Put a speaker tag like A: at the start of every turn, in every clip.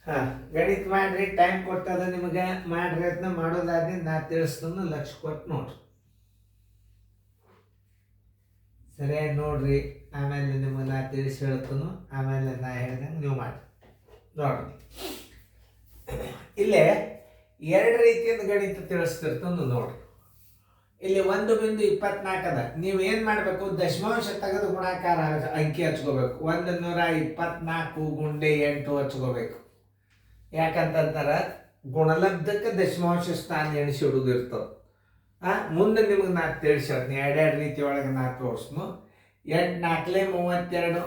A: ಹಾಂ, ಗಣಿತ ಮಾಡ್ರಿ. ಟೈಮ್ ಕೊಟ್ಟದ ನಿಮಗೆ, ಮಾಡ್ರಿ. ಅದನ್ನ ಮಾಡೋದಾದ್ರೆ ನಾ ತಿಳಿಸ್ತಾನು, ಲಕ್ಷ ಕೊಟ್ಟು ನೋಡ್ರಿ. ಸರಿಯಾಗಿ ನೋಡ್ರಿ. ಆಮೇಲೆ ನಿಮಗೆ ನಾ ತಿಳಿಸಿ ಹೇಳ್ತಾನು. ಆಮೇಲೆ ನಾ ಹೇಳ್ದಂಗೆ ನೀವು ಮಾಡಿ ನೋಡ್ರಿ. ಇಲ್ಲೇ ಎರಡು ರೀತಿಯಿಂದ ಗಣಿತ ತಿಳಿಸ್ತಿರ್ತಂದು ನೋಡ್ರಿ. ಇಲ್ಲಿ 1.24 ಅದ. ನೀವು ಏನು ಮಾಡಬೇಕು, ದಶಮಾಂಶ ತೆಗೆದು ಗುಣಾಕಾರ ಅಂಕಿ ಹಚ್ಕೋಬೇಕು. 124 ಗುಂಡೆ 8 ಹಚ್ಕೋಬೇಕು. ಯಾಕಂತಂದ್ರೆ ಗುಣಲಬ್ಧಕ್ಕೆ ದಶಮಾಂಶ ಸ್ಥಾನ ಎಣಿಸಿ ಹಿಡಿದಿರ್ತದೆ. ಮುಂದೆ ನಿಮಗೆ ನಾ ತಿಳಿಸಿ ಹೇಳ್ತೀನಿ. ಎರಡೆರಡು ರೀತಿ ಒಳಗೆ ನಾ ತೋರಿಸ್ನು. 8 4 32 2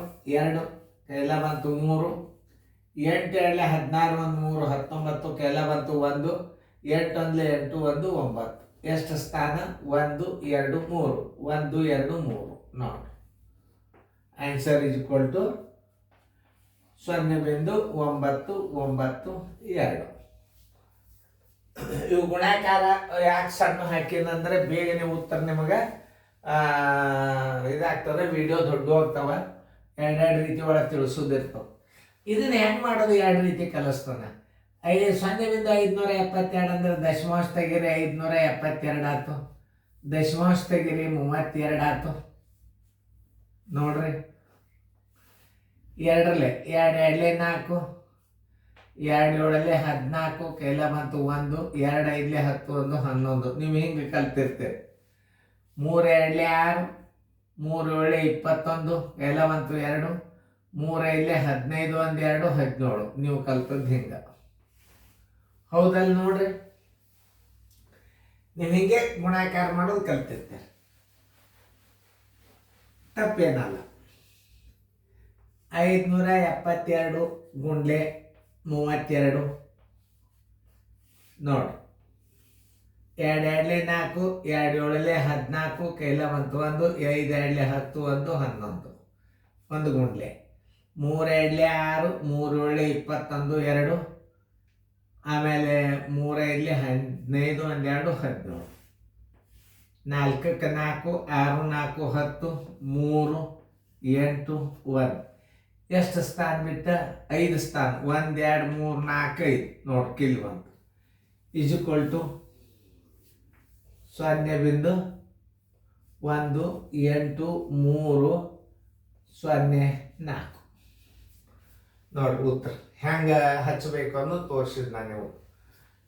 A: ಕೈಲ ಬಂತು 3, 8 2 16 1 3 19 ಕೈಲ ಬಂತು 1, 8 1 8 1 9. ಎಷ್ಟು ಸ್ಥಾನ? 1 2 3 1 2 3 ನೋಡಿ. Answer is equal to 0.992. ಇವು ಗುಣಾಕಾರ ಯಾಕೆ ಸಣ್ಣ ಹಾಕಿನಂದ್ರೆ ಬೇಗನೆ ಉತ್ತರ ನಿಮಗೆ ಇದಾಗ್ತದೆ. ವಿಡಿಯೋ ದೊಡ್ಡ ಹೋಗ್ತಾವ. ಎರಡೆರಡು ರೀತಿ ಒಳಗೆ ತಿಳಿಸೋದಿರ್ತಾವ. ಇದನ್ನ ಹೆಂಗೆ ಮಾಡೋದು? ಎರಡು ರೀತಿ ಕಲಿಸ್ತಾನೆ. 0.572 ಅಂದ್ರೆ ದಶಮಾಂಶ ತೆಗಿರಿ 572 ಆಯ್ತು. ದಶಮಾಂಶ ತೆಗಿರಿ 32 ಆಯ್ತು. ನೋಡ್ರಿ, 2 2 4, 2 7 14 ಕೈಲ ಬಂತು 1, 2 5 10 1 11. ನೀವು ಹಿಂಗೆ ಕಲ್ತಿರ್ತೀರಿ. 3 2 6, 3 7 21 ಕೈಲ ಬಂತು 2, 3 5 15 1 2 17. ನೀವು ಕಲ್ತದ್ದು ಹಿಂಗೆ. ಹೌದಲ್ಲ ನೋಡ್ರಿ. ನೀವು ಹಿಂಗೆ ಗುಣಾಕಾರ ಮಾಡೋದು ಕಲ್ತಿರ್ತೀರಿ, ತಪ್ಪೇನಲ್ಲ. 572 ಗುಂಡ್ಲೆ 32 ನೋಡಿ. 2 2 4, 2 7 14 ಕೈಲ ಬಂತು 1, 5 2 10 1 11. ಒಂದು ಗುಂಡ್ಲೆ. 3 2 6, 3 7 21 2, ಆಮೇಲೆ 3 5 15 12 17. 4 4, 6 4 10, 3 8 1. ಎಷ್ಟು ಸ್ಥಾನ ಬಿಟ್ಟ? 5 ಸ್ಥಾನ. 1 2 3 4 5 ನೋಡಿ. ಕಿಲ್ ಬಂತು. ಇಸ್ ಈಕ್ವಲ್ ಟು 0.183 04 ನೋಡ್ರಿ ಉತ್ತರ ಹೆಂಗೆ ಹಚ್ಚಬೇಕು ಅನ್ನೋದು ತೋರಿಸಿದ್ ನಾನು. ನೀವು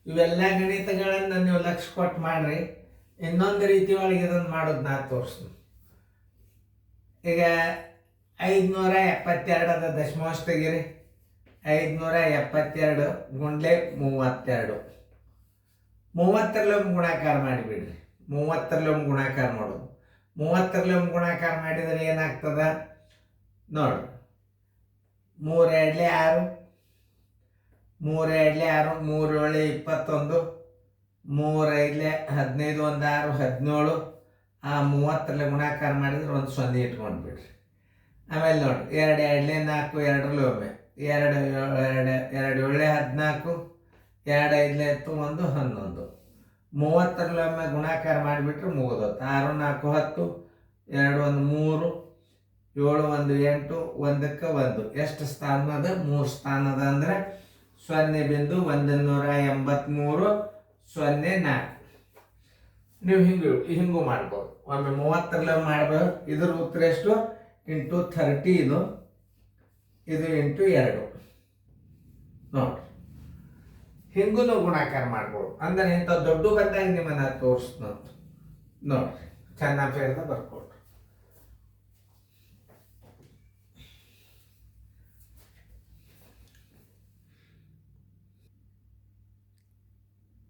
A: ಇವೆಲ್ಲ ಗಣಿತಗಳನ್ನು ನೀವು ಲಕ್ಷ ಕೊಟ್ಟು ಮಾಡ್ರಿ. ಇನ್ನೊಂದು ರೀತಿ ಒಳಗೆ ಇದನ್ನು ಮಾಡೋದು ನಾ ತೋರಿಸ್ತೀನಿ. ಈಗ 572 ಅದ. ದಶಮಾಂಶ ತೆಗೀರಿ. 572 ಗುಂಡ್ಲೆ 32. 30ರಲ್ಲಿ ಗುಣಾಕಾರ ಮಾಡಿಬಿಡ್ರಿ. 30ರಲ್ಲಿ ಗುಣಾಕಾರ ಮಾಡೋದು. 30ರಲ್ಲಿ ಗುಣಾಕಾರ ಮಾಡಿದರೆ ಏನಾಗ್ತದ ನೋಡಿ. 3 2 6, 3 2 6, 3 7 21, 3 5 15 1 6 17. 30ರಲ್ಲಿ ಗುಣಾಕಾರ ಮಾಡಿದ್ರೆ ಒಂದು 0 ಇಟ್ಕೊಂಡು ಬಿಡ್ರಿ. ಆಮೇಲೆ ನೋಡಿ 2 2 4, 2ರಲ್ಲಿ ಒಮ್ಮೆ 2 2 2 7 14, 2 5 10 1 11. 30ರಲ್ಲಿ ಒಮ್ಮೆ ಗುಣಾಕಾರ ಮಾಡಿಬಿಟ್ರೆ ಮುಗಿದೋತು. 6 4 10, 2 1 3, 7 1 8, 1ಕ್ಕೆ 1. ಎಷ್ಟು ಸ್ಥಾನ ಅದ? 3 ಸ್ಥಾನ ಅದ. ಅಂದ್ರೆ 0.183 04. ನೀವು ಹಿಂಗೂ ಮಾಡ್ಬೋದು. ಒಮ್ಮೆ 30ರಲ್ಲಿ ಮಾಡ್ಬೋದು. ಇದ್ರ ಉತ್ತರ ಎಷ್ಟು? ಇಂಟು 30 ಇದು ಇಂಟು 2 ನೋಡ್ರಿ. ಹಿಂಗೂ ಗುಣಾಕಾರ ಮಾಡ್ಬೋದು. ಅಂದ್ರೆ ಇಂಥ ದೊಡ್ಡ ಬಂದಾಗ ನಿಮ್ಮನ್ನ ತೋರಿಸ್ತು ನೋಡ್ರಿ. ಚೆನ್ನಾಗಿ ಬರ್ಕೊಳ್ಳಿ.